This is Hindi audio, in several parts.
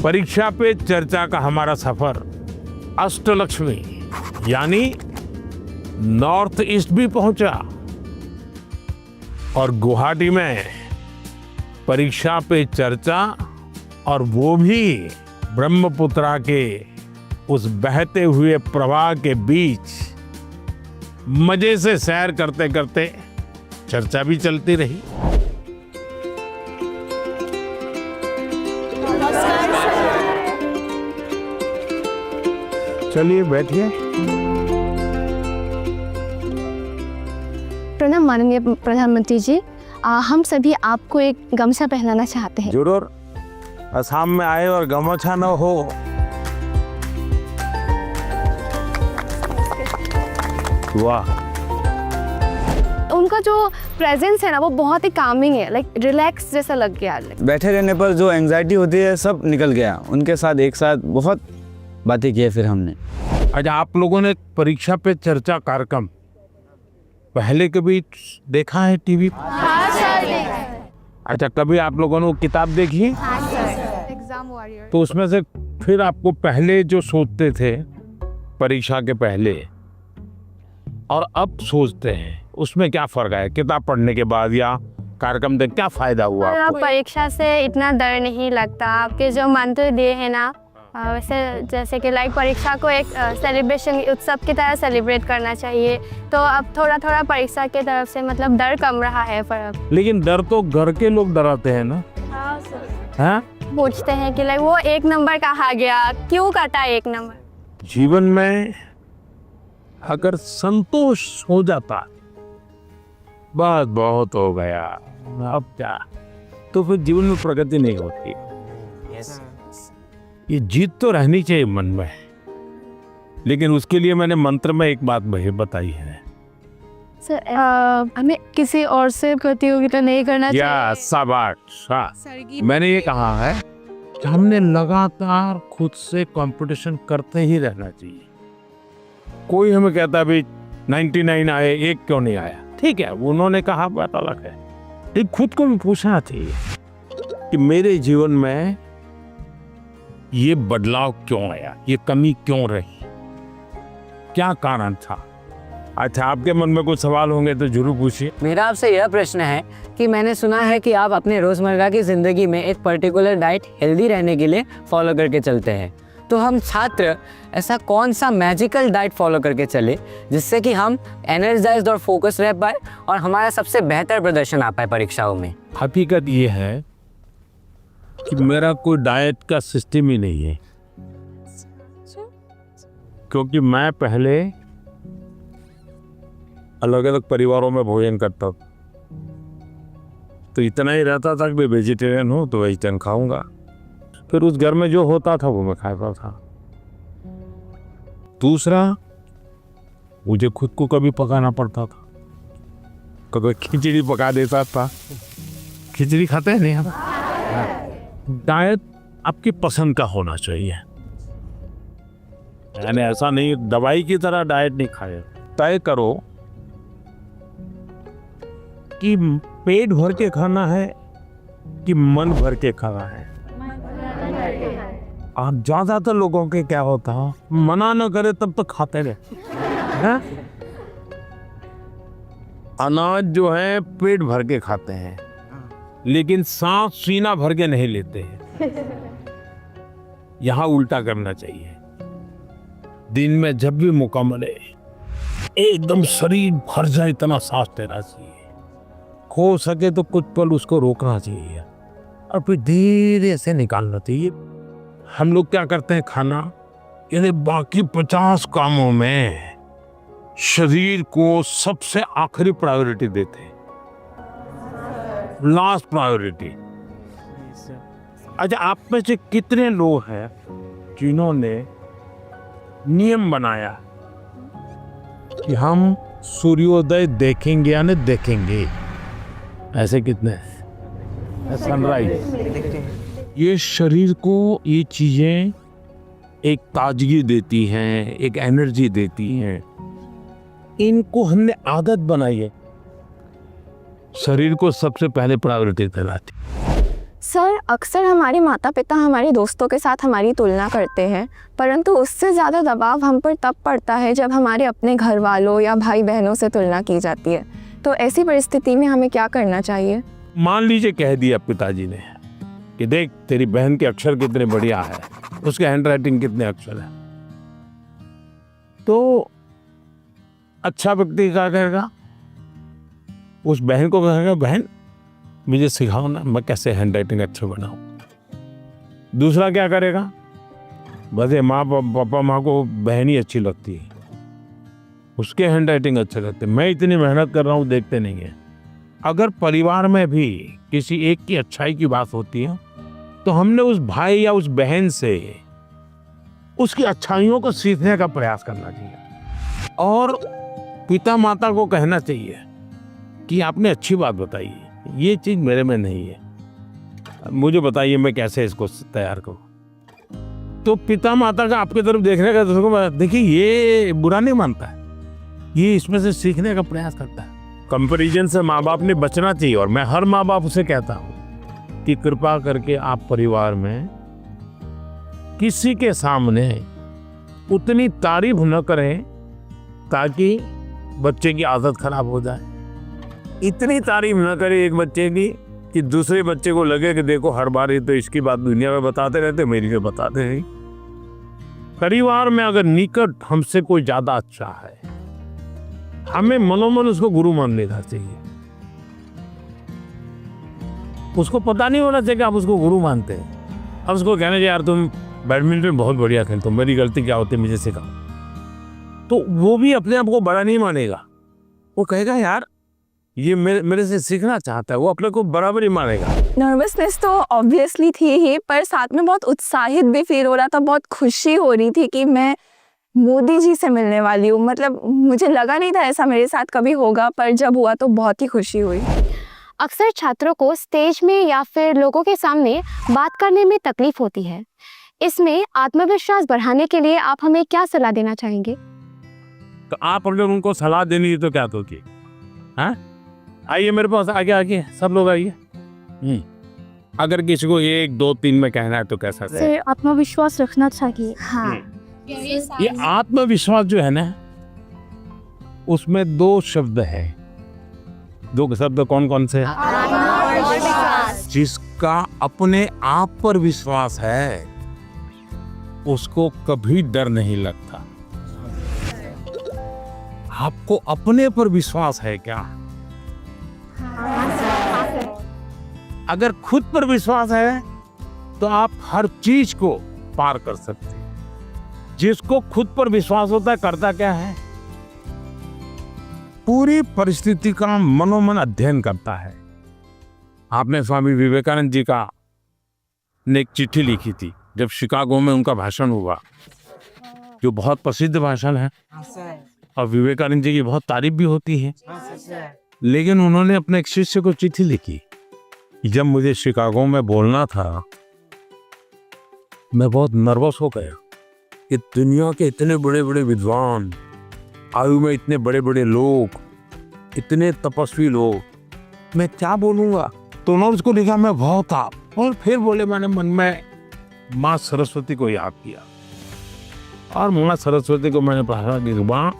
परीक्षा पे चर्चा का हमारा सफर अष्टलक्ष्मी यानी नॉर्थ ईस्ट भी पहुंचा और गुवाहाटी में परीक्षा पे चर्चा, और वो भी ब्रह्मपुत्रा के उस बहते हुए प्रवाह के बीच मजे से सैर करते करते चर्चा भी चलती रही। चलिए बैठिए। प्रणाम माननीय प्रधानमंत्री जी, हम सभी आपको एक गमछा पहनाना चाहते हैं। जरूर। असम में आए और गमछा न हो, वाह। उनका जो प्रेजेंस है ना वो बहुत ही कामिंग है, लाइक रिलैक्स जैसा लग गया। बैठे रहने पर जो एंजाइटी होती है सब निकल गया। उनके साथ एक साथ बहुत बातें की फिर हमने। अच्छा, आप लोगों ने परीक्षा पे चर्चा कार्यक्रम पहले कभी देखा है टीवी? हाँ सर। अच्छा, कभी आप लोगों ने वो किताब देखी? हाँ सर। Exam warrior. तो उसमें से फिर आपको पहले जो सोचते थे परीक्षा के पहले और अब सोचते हैं, उसमें क्या फर्क है? किताब पढ़ने के बाद या कार्यक्रम देख क्या फायदा हुआ आपको? परीक्षा से इतना डर नहीं लगता। आपके जो मंत्र दिए हैं ना, वैसे जैसे कि लाइक परीक्षा को एक सेलिब्रेशन उत्सव की तरह सेलिब्रेट करना चाहिए, तो अब थोड़ा थोड़ा परीक्षा की तरफ से मतलब डर कम रहा है फर्क। लेकिन डर तो घर के लोग डराते हैं ना। हाँ सर। हैं? पूछते हैं कि लाइक वो एक नंबर कहाँ गया, क्यों काटा एक नंबर। जीवन में अगर संतोष हो जाता बस बहुत हो गया, अब क्या, तो फिर जीवन में प्रगति नहीं होती। ये जीत तो रहनी चाहिए मन में, लेकिन उसके लिए मैंने मंत्र में एक बात बताई है। सर हमें किसी और से प्रतियोगिता नहीं करना चाहिए। या शाबाश। मैंने ये कहा है कि हमने लगातार खुद से कंपटीशन करते ही रहना चाहिए। कोई हमें कहता भी 99 आए, एक क्यों नहीं आया? ठीक है, उन्होंने कहा, बात अलग है। लेकिन खुद को भी पूछना चाहिए कि मेरे जीवन में ये बदलाव क्यों आया, ये कमी क्यों रही, क्या कारण था? अच्छा, आपके मन में कुछ सवाल होंगे तो जरूर पूछिए। मेरा आपसे यह प्रश्न है कि मैंने सुना है कि आप अपने रोज़मर्रा की ज़िंदगी में एक पर्टिकुलर डाइट हेल्दी रहने के लिए फॉलो करके चलते हैं, तो हम छात्र ऐसा कौन सा मैजिकल डाइट फॉलो करके चले जिससे कि हम एनर्जाइज्ड और फोकस रह पाए और हमारा सबसे बेहतर प्रदर्शन आ पाए परीक्षाओं में? हकीकत ये है कि मेरा कोई डाइट का सिस्टम ही नहीं है, क्योंकि मैं पहले अलग अलग परिवारों में भोजन करता था, तो इतना ही रहता था कि मैं वेजिटेरियन हूँ तो वेजिटेरियन खाऊंगा, फिर उस घर में जो होता था वो मैं खाता था। दूसरा, मुझे खुद को कभी पकाना पड़ता था, कभी खिचड़ी पका देता था। खिचड़ी खाते हैं नहीं हम? डाइट आपकी पसंद का होना चाहिए, यानी ऐसा नहीं दवाई की तरह डाइट नहीं खाए। तय करो कि पेट भर के खाना है कि मन भर के खाना है। आप ज्यादातर लोगों के क्या होता है, मना न करे तब तो खाते रहे हैं? अनाज जो है पेट भर के खाते हैं, लेकिन सांस सीना भर के नहीं लेते हैं। यहां उल्टा करना चाहिए। दिन में जब भी मौका मिले एकदम शरीर भर जाए इतना सांस लेना चाहिए। हो सके तो कुछ पल उसको रोकना चाहिए और फिर धीरे से निकालना चाहिए। हम लोग क्या करते हैं, खाना यानी बाकी 50 कामों में शरीर को सबसे आखिरी प्रायोरिटी देते हैं, लास्ट प्रायोरिटी। अच्छा, आप में से कितने लोग हैं जिन्होंने नियम बनाया कि हम सूर्योदय देखेंगे या नहीं देखेंगे? ऐसे कितने? सनराइज। ये शरीर को ये चीजें एक ताजगी देती हैं, एक एनर्जी देती हैं। इनको हमने आदत बनाई है, शरीर को सबसे पहले प्रायोरिटी दिलाती। सर, अक्सर हमारे माता पिता हमारे दोस्तों के साथ हमारी तुलना करते हैं, परंतु उससे ज़्यादा दबाव हम पर तब पड़ता है जब हमारे अपने घर वालों या भाई बहनों से तुलना की जाती है। तो ऐसी परिस्थिति में हमें क्या करना चाहिए? मान लीजिए कह दिया पिताजी ने कि देख तेरी बहन के अक्षर कितने बढ़िया है, उसके हैंडराइटिंग कितने अक्षर है, तो अच्छा व्यक्ति क्या कहेगा? उस बहन को कहेगा बहन मुझे सिखाओ ना मैं कैसे हैंडराइटिंग अच्छा बनाऊं। दूसरा क्या करेगा? बस ये माँ पापा माँ को बहन ही अच्छी लगती है, उसके हैंडराइटिंग अच्छे लगते, मैं इतनी मेहनत कर रहा हूँ देखते नहीं है। अगर परिवार में भी किसी एक की अच्छाई की बात होती है तो हमने उस भाई या उस बहन से उसकी अच्छाइयों को सीखने का प्रयास करना चाहिए और पिता माता को कहना चाहिए कि आपने अच्छी बात बताई, ये चीज मेरे में नहीं है, मुझे बताइए मैं कैसे इसको तैयार करूं। तो पिता माता का आपकी तरफ देखने का तो देखिए ये बुरा नहीं मानता है, ये इसमें से सीखने का प्रयास करता है। कंपैरिजन से माँ बाप ने बचना चाहिए और मैं हर माँ बाप से कहता हूँ कि कृपा करके आप परिवार में किसी के सामने उतनी तारीफ न करें ताकि बच्चे की आदत खराब हो जाए। इतनी तारीफ न करें एक बच्चे की कि दूसरे बच्चे को लगे कि देखो हर बार ये तो इसकी बात दुनिया में बताते रहते, मेरी में बताते नहीं। परिवार में अगर निकट हमसे कोई ज्यादा अच्छा है, हमें मनोमन उसको गुरु मान लेना चाहिए। उसको पता नहीं होना चाहिए कि आप उसको गुरु मानते हैं। अब उसको कहना चाहिए यार तुम बैडमिंटन बहुत बढ़िया खेलते हो, मेरी गलती क्या होती है मुझे सिखाओ, तो वो भी अपने आप को बड़ा नहीं मानेगा, वो कहेगा यार ये मेरे से सीखना चाहता है, वो अपने को बराबर ही मानेगा। नर्वसनेस तो ऑब्वियसली थी ही, पर साथ में बहुत उत्साहित भी फील हो रहा था, बहुत खुशी हो रही थी कि मैं मोदी जी से मिलने वाली हूँ। मतलब मुझे लगा नहीं था ऐसा मेरे साथ कभी होगा, पर जब हुआ तो बहुत ही खुशी हुई। अक्सर छात्रों को स्टेज में या फिर लोगों के सामने बात करने में तकलीफ होती है। इसमें आत्मविश्वास बढ़ाने के लिए आप हमें क्या सलाह देना चाहेंगे? तो आप अगर उनको सलाह देनी है तो क्या दोगे? हाँ, आइए मेरे पास, आगे आगे सब लोग आइए। अगर किसी को 1 2 3 में कहना है तो कैसा? सर, आत्मविश्वास रखना चाहिए। हाँ, ये आत्मविश्वास जो है ना, उसमें 2 शब्द है। 2 शब्द कौन कौन से? जिसका अपने आप पर विश्वास है उसको कभी डर नहीं लगता। आपको अपने पर विश्वास है क्या? अगर खुद पर विश्वास है तो आप हर चीज को पार कर सकते हैं। जिसको खुद पर विश्वास होता है करता क्या है? पूरी परिस्थिति का मनोमन अध्ययन करता है। आपने स्वामी विवेकानंद जी का ने एक चिट्ठी लिखी थी जब शिकागो में उनका भाषण हुआ, जो बहुत प्रसिद्ध भाषण है और विवेकानंद जी की बहुत तारीफ भी होती है। लेकिन उन्होंने अपने एक शिष्य को चिट्ठी लिखी, जब मुझे शिकागो में बोलना था मैं बहुत नर्वस हो गया कि दुनिया के इतने बड़े बड़े विद्वान, आयु में इतने बड़े बड़े लोग, इतने तपस्वी लोग, मैं क्या बोलूँगा। तो उन्होंने उसको लिखा मैं बहुत था, और फिर बोले मैंने मन में माँ सरस्वती को याद किया और माँ सरस्वती को मैंने कहा कि माँ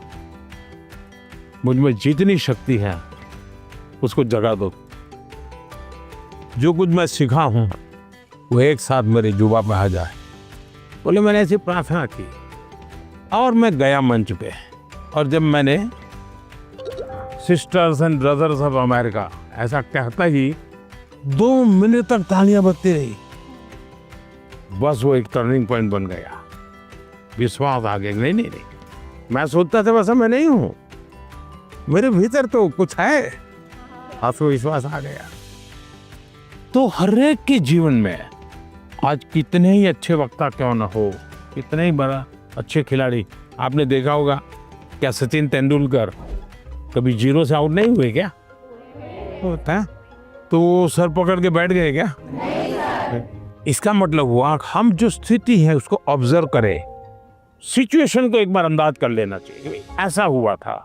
मुझ में जितनी शक्ति है उसको जगा दो, जो कुछ मैं सीखा हूँ वो एक साथ मेरे जुबा पे आ जाए। बोले मैंने ऐसी प्रार्थना की और मैं गया मंच पे, और जब मैंने sisters and brothers of America ऐसा कहता ही 2 मिनट तक तालियां बजती रही। बस वो एक टर्निंग पॉइंट बन गया, विश्वास आ गया। नहीं, मैं सोचता था वैसा मैं नहीं हूँ, मेरे भीतर तो कुछ है, आत्मविश्वास आ गया। तो हर एक के जीवन में आज कितने ही अच्छे वक्ता क्यों न हो, कितने ही बड़ा अच्छे खिलाड़ी, आपने देखा होगा क्या सचिन तेंदुलकर कभी 0 से आउट नहीं हुए क्या? होता है तो वो सर पकड़ के बैठ गए क्या? इसका मतलब हुआ हम जो स्थिति है उसको ऑब्जर्व करें, सिचुएशन को एक बार अंदाज कर लेना चाहिए। ऐसा हुआ था,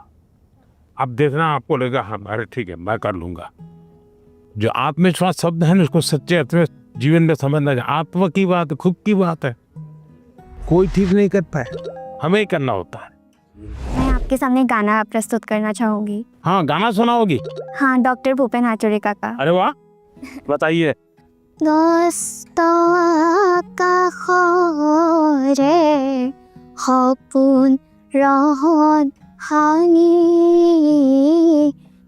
अब देखना आपको लगेगा हाँ अरे ठीक है मैं कर लूंगा। जो आत्मविश्वास शब्द है ना उसको सच्चे अर्थ में जीवन में समझना चाहिए। आत्मा की बात, खुद की बात है, कोई ठीक नहीं करता है, हमें ही करना होता है। मैं आपके सामने गाना प्रस्तुत करना चाहूँगी। हाँ, गाना सुनाओगी? हाँ, डॉक्टर भूपेन हाजरिका का। अरे वाह, बताइए। দস্তকাখৰে সপোন ৰহত হানি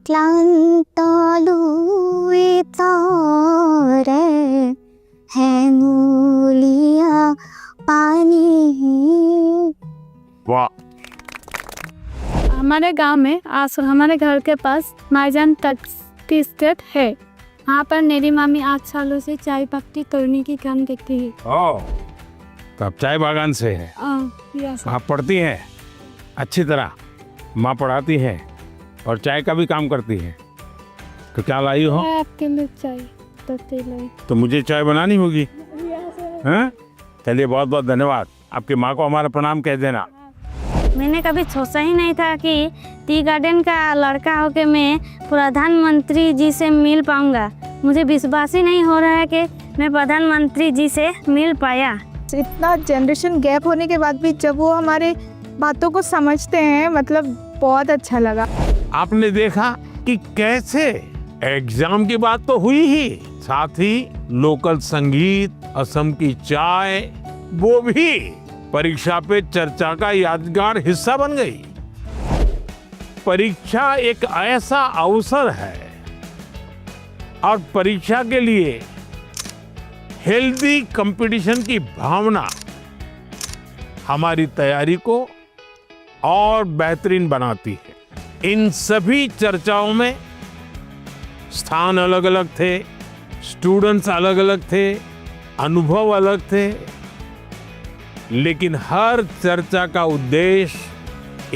ক্লান্ত লুইতৰে হেঙুলীয়া পানী। वाह, हमारे गांव में हमारे घर के पास माईजान टी स्टेट है। वहाँ पर मेरी मामी 8 सालों से चाय पत्ती तोड़ने की काम देखती है। ओ, तो आप चाय बागान से है। यस। आप पढ़ती हैं अच्छी तरह, माँ पढ़ाती है और चाय का भी काम करती है। तो क्या लाई हो? मैं आपके लिए चाय पत्ती लाई। तो मुझे चाय बनानी होगी। हैं? चलिए, बहुत बहुत धन्यवाद। आपकी माँ को हमारा प्रणाम कह देना। मैंने कभी सोचा ही नहीं था कि टी गार्डन का लड़का होकर मैं प्रधानमंत्री जी से मिल पाऊंगा। मुझे विश्वास ही नहीं हो रहा है कि मैं प्रधानमंत्री जी से मिल पाया। इतना जनरेशन गैप होने के बाद भी जब वो हमारे बातों को समझते हैं, मतलब बहुत अच्छा लगा। आपने देखा कि कैसे एग्जाम की बात तो हुई ही, साथ ही लोकल संगीत, असम की चाय, वो भी परीक्षा पे चर्चा का यादगार हिस्सा बन गई। परीक्षा एक ऐसा अवसर है और परीक्षा के लिए हेल्दी कंपटीशन की भावना हमारी तैयारी को और बेहतरीन बनाती है। इन सभी चर्चाओं में स्थान अलग अलग थे, स्टूडेंट्स अलग अलग थे, अनुभव अलग थे, लेकिन हर चर्चा का उद्देश्य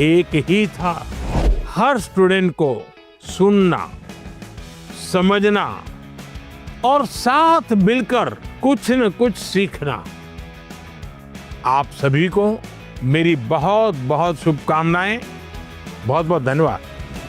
एक ही था, हर स्टूडेंट को सुनना, समझना और साथ मिलकर कुछ न कुछ सीखना। आप सभी को मेरी बहुत बहुत शुभकामनाएं। बहुत बहुत धन्यवाद।